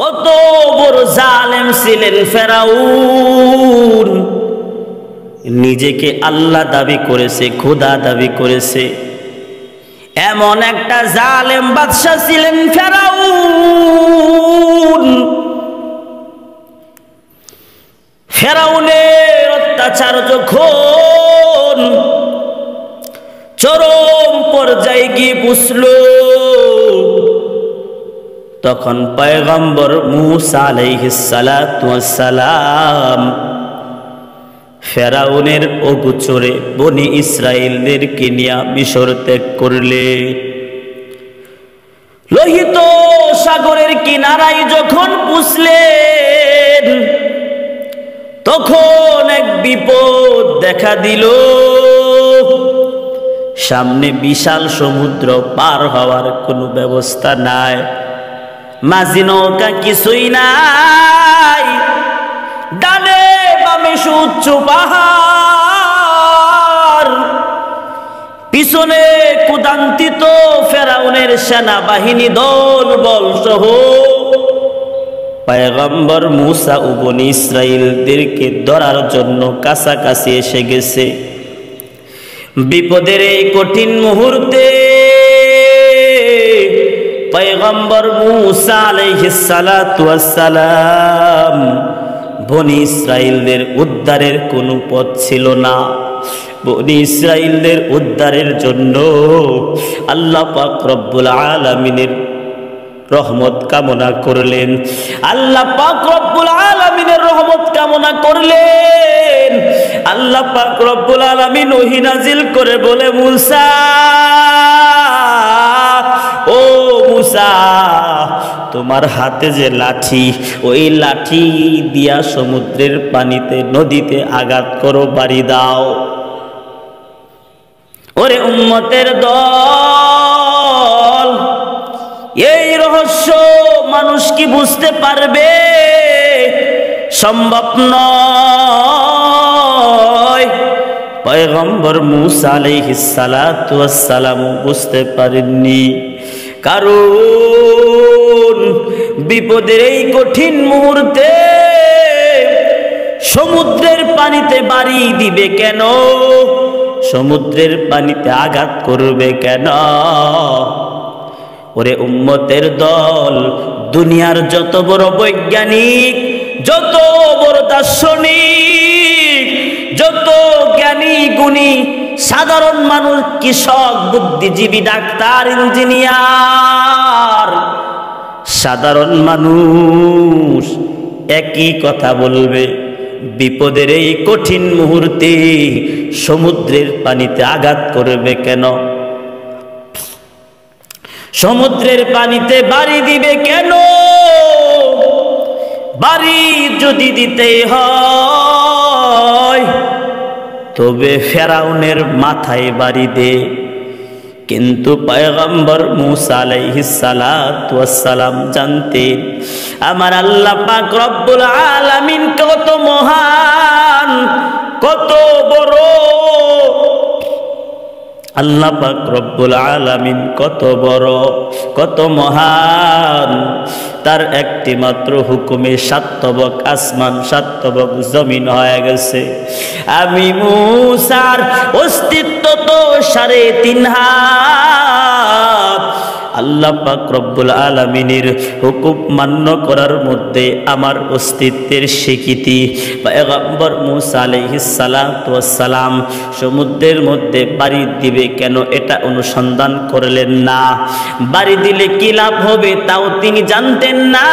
কত বড় জালেম ছিলেন ফেরাউন, নিজেকে আল্লাহ দাবি করেছে, খোদা দাবি করেছে। এমন একটা জালেম বাদশা ছিলেন ফেরাউন। ফেরাউনের অত্যাচার যখন চরম পর্যায়ে গিয়ে পৌঁছল, তখন পয়গম্বর মূসা আলাইহিস সালাতু ওয়াস সালাম ফেরাউনের অগোচরে বনি ইসরাইলদেরকে নিয়ে মিশর ত্যাগ করলে। লোহিত সাগরের কিনারায় যখন পৌঁছলেন, তখন এক বিপদ দেখা দিল। সামনে বিশাল সমুদ্র, পার হওয়ার কোনো ব্যবস্থা নাই, মাঝি নৌকা কিছুই নাই, ডানে বামে সুউচ্চ পাহাড়, পিছনে ক্ষুধান্তিত ফেরাউনের সেনাবাহিনী দলবল সহ। পয়গম্বর মূসা ও বনী ইসরাইলদেরকে ধরার জন্য কাছাকাছি এসে গেছে। বিপদের এই কঠিন মুহূর্তে পয়গম্বর মূসা আলাইহিস সালাতু ওয়াস সালাম বনী ইসরাইলদের উদ্ধারের কোনো পথ ছিল না। বনী ইসরাইলদের উদ্ধারের জন্য আল্লাহ পাক রব্বুল আলামিনের রহমত কামনা করলেন। আল্লাহ পাক রব্বুল আলামিনের রহমত কামনা করলেন। আল্লাহ পাক রব্বুল আলামিন ওহী নাজিল করে বলে, মূসা, ও মূসা, তোমার হাতে যে লাঠি, ওই লাঠি দিয়া সমুদ্রের পানিতে, নদীতে আঘাত করো, বাড়ি দাও। ওরে উম্মতের দল, এই রহস্য মানুষ কি বুঝতে পারবে? সম্ভব নয়। পয়গম্বর মূসা আলাইহিস সালাতু ওয়াস সালাম বুঝতে পারেননি, কারণ বিপদের এই কঠিন মুহূর্তে সমুদ্রের পানিতে বাড়ি দিবে কেন? সমুদ্রের পানিতে আঘাত করবে কেন? ওরে উম্মতের দল, দুনিয়ার যত বড় বৈজ্ঞানিক, যত বড় দার্শনিক, যত জ্ঞানী গুণী সাধারণ মানুষ, কৃষক, বুদ্ধিজীবী, ডাক্তার, ইঞ্জিনিয়ার, সাধারণ মানুষ একই কথা বলবে, বিপদের এই কঠিন মুহূর্তে সমুদ্রের পানিতে আঘাত করবে কেন? সমুদ্রের পানিতে বাড়ি দিবে কেন? বাড়ি যদি দিতে হয় তবে ফেরাউনের মাথায় বাড়ি দে। কিন্তু পয়গম্বর মূসা আলাইহিস সালাতু ওয়াস সালাম জানতেন আমার আল্লাহ পাক রব্বুল আলামিন কত মহান, কত বড়। আল্লাহ পাক রব্বুল আলামিন কত বড়, কত মহান। তার একটি মাত্র হুকুমে 7 তবক আসমান, 7 তবক জমিন হয়ে গেছে। আমি মূসার অস্তিত্ব তো 3.5 হাত। আল্লাহ পাক রব্বুল আলামিনের হুকুম মান্য করার মধ্যে আমার অস্তিত্বের স্বীকৃতি। পয়গম্বর মূসা আলাইহিস সালাতু ওয়াস সালাম সমুদ্রের মধ্যে বাড়ি দিবে কেন এটা অনুসন্ধান করলেন না। বাড়ি দিলে কি লাভ হবে তাও তিনি জানতেন না।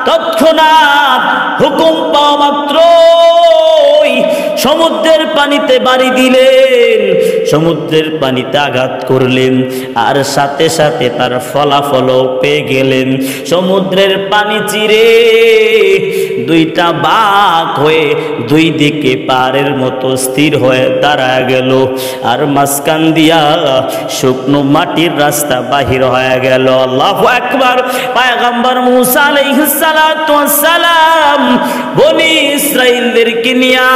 তৎক্ষণাৎ হুকুম পাওয়া মাত্রই সমুদ্রের পানিতে বাড়ি দিলেন, সমুদ্রের পানিতে আঘাত করলেন, আর সাথে সাথে তার ফলাফলও পেয়ে গেলেন। সমুদ্রের পানি চিরে 2টা বাঘ হয়ে 2 দিকে পারের মতো স্থির হয়ে দাঁড়ায় গেল, আর মাঝখান দিয়া শুকনো মাটির রাস্তা বাহির হয়ে গেল। আল্লাহু আকবার। পয়গম্বর মূসা আলাইহিস সালাতু ওয়াস সালাম বনী ইসরাইলদেরকে নিয়া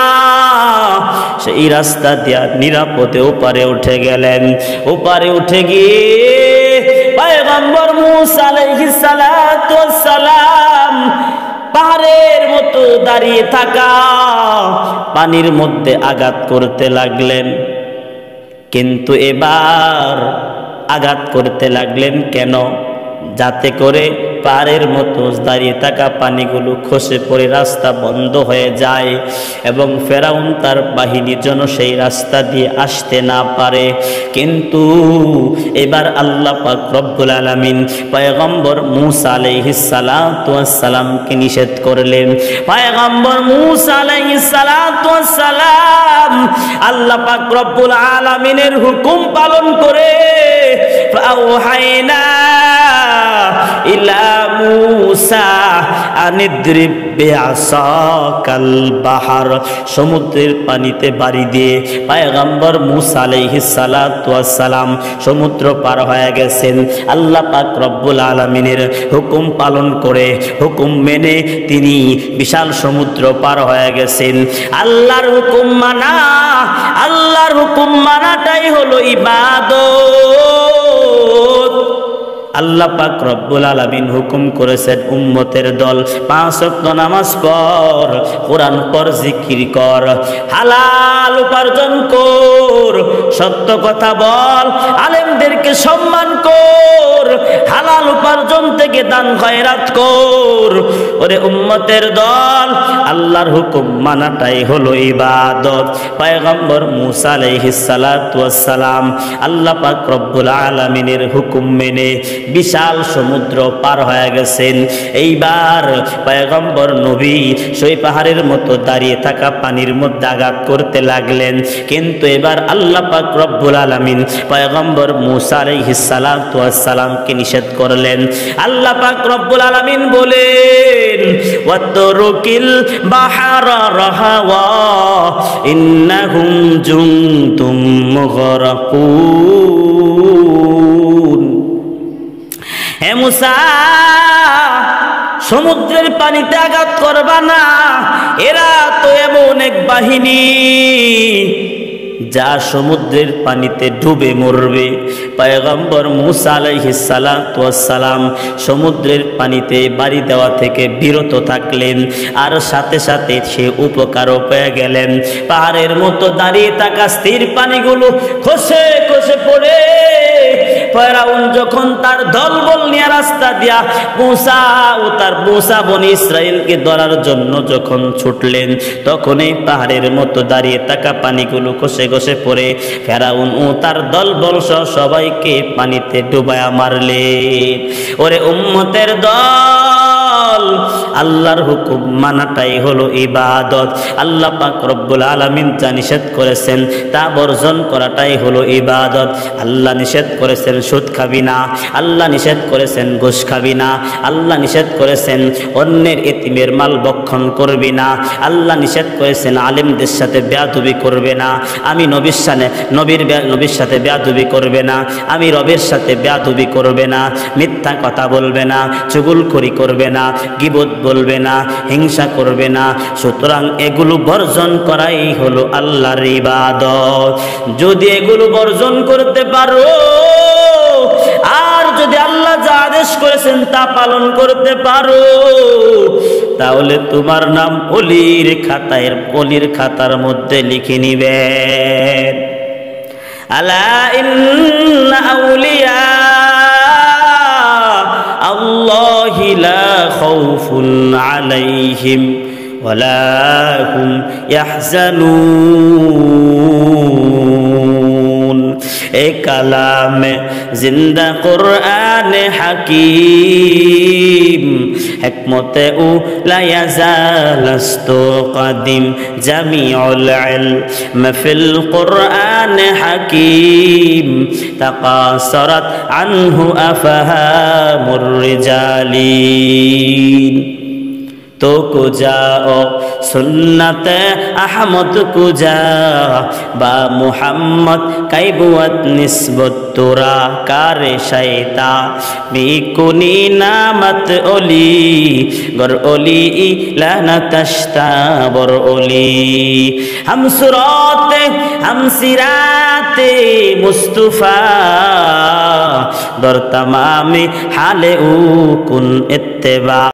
সেই রাস্তা দিয়া নিরাপদে ওপারে উঠে গেলেন। ওপারে উঠে গিয়ে পয়গম্বর মূসা আলাইহিস সালাতু ওয়াস সালাম দাঁড়িয়ে থাকা পানির মধ্যে আঘাত করতে লাগলেন। কিন্তু এবার আঘাত করতে লাগলেন কেন? যাতে করে পাহাড়ের মতো দাঁড়িয়ে থাকা পানিগুলো খসে পড়ে রাস্তা বন্ধ হয়ে যায় এবং ফেরাউন তার বাহিনীর জন্য সেই রাস্তা দিয়ে আসতে না পারে। কিন্তু এবার আল্লাহ পাক রব্বুল আলামিন পয়গম্বর মূসা আলাইহিস সালাতু ওয়াস সালামকে নিষেধ করলেন। পয়গম্বর মূসা আলাইহিস সালাতু ওয়াস সালাম আল্লাহ পাক রব্বুল আলামিনের হুকুম পালন করে ফাওহাইনা ইলা মূসা আনিদ্রিব বিআসাকাল বাহার, সমুদ্রের পানিতে বাড়ি দিয়ে পয়গম্বর মূসা আলাইহিস সালাতু ওয়াস সালাম সমুদ্র পার হয়ে গেছেন। আল্লাহ পাক রব্বুল আলামিনের হুকুম পালন করে, হুকুম মেনে তিনি বিশাল সমুদ্র পার হয়ে গেছেন। আল্লাহর হুকুম মানা, আল্লাহর হুকুম মানাটাই হলো ইবাদত। আল্লাহ পাক রব্বুল আলামিন হুকুম করেছেন উম্মতের দল 5 ওয়াক্ত নামাজ পড়, কোরআন পড়, জিকির কর, হালাল উপার্জন কর, সত্য কথা বল, আলেমদেরকে সম্মান কর, হালাল উপার্জন থেকে দান খয়রাত কর। ওরে উম্মতের দল, আল্লাহর হুকুম মানাটাই হলো ইবাদত। পয়গম্বর মূসা আলাইহিস সালাতু ওয়াস সালাম আল্লাহ পাক রব্বুল আলামিনের হুকুম মেনে বিশাল সমুদ্র পার হয়ে গেছেন। এইবার পয়গম্বর নবী সেই পাহাড়ের মতো দাঁড়িয়ে থাকা পানির মধ্যে আঘাত করতে লাগলেন। কিন্তু এবার আল্লাহ পাক রব্বুল আলামিন পয়গম্বর মূসা আলাইহিস সালাতু ওয়াস সালামকে নিষেধ করলেন। আল্লাহ পাক রব্বুল আলামিন বলেন ওয়াতরুকিল বাহারা রাহাওয়া ইন্নাহুম জুনতুম মুগরাকুন। হে মূসা, সমুদ্রের পানিতে আঘাত করবা না, এরা তো এমন এক বাহিনী যা সমুদ্রের পানিতে ডুবে মরবে। পয়গম্বর মূসা আলাইহিস সালাতু ওয়াস সালাম সমুদ্রের পানিতে বাড়ি দেওয়া থেকে বিরত থাকলেন, আর সাথে সাথে সে উপকারও পেয়ে গেলেন। পাহাড়ের মতো দাঁড়িয়ে থাকা স্থির পানিগুলো খসে খসে পড়ে ফেরাউন যখন তার দলবল নিয়ে রাস্তা দিয়া মূসা ও তার মূসা বনি ইসরাইলকে ধরার জন্য যখন ছুটলেন, তখন এই পাহাড়ের মতো দাঁড়িয়ে থাকা পানিগুলো খসে খসে পড়ে ফেরাউন ও তার দলবল সহ সবাইকে পানিতে ডুবায়া মারলেন। ওরে উম্মতের দল, আল্লাহর হুকুম মানাটাই হলো ইবাদত। আল্লাহ পাক রব্বুল আলামিন যা নিষেধ করেছেন তা বর্জন করাটাই হলো ইবাদত। আল্লাহ নিষেধ করেছেন সুদ খাবি না, আল্লাহ নিষেধ করেছেন ঘুষ খাবি না, আল্লাহ নিষেধ করেছেন অন্যের এতিমের মাল ভক্ষণ করবি না, আল্লাহ নিষেধ করেছেন আলেমদের সাথে বেয়াদবি করবে না, আমি নবীর সাথে বেয়াদবি করবে না, আমি রবের সাথে বেয়াদবি করবে না, মিথ্যা কথা বলবে না, চুগলখড়ি করবে না, গীবত বলবে না, হিংসা করবে না। সুতরাং এগুলো বর্জন করাই হলো আল্লাহর ইবাদত। যদি এগুলো বর্জন করতে পারো, আর যদি আল্লাহ যা আদেশ করেছেন তা পালন করতে পারো, তাহলে তোমার নাম অলির খাতার মধ্যে লিখে নিবেন। আলা ইন্না আউলিয়া আল্লাহি লা খাউফুন আলাইহিম ওয়ালা হুম ইয়াহজানুন। এ কালামে জিন্দা কুরআন হাকিম, হিকমতে উ লা ইয়াজালাস্তু কাদিম, জামিউল ইলম ফিল কুরআন হাকিম, তাকাসারাত আনহু আফহামুর রিজালিন। तो को जाओ सुन्नत अहमद को जा बा मुहम्मद कैबुअत निस्बत तोरा कारे शैता बिकुनी नामत ओली गर ओली लाना तश्ता बर ओली। हम सुराते हम सिराते मुस्तफा दर तमामी हाले उ कुन इत्तेबा।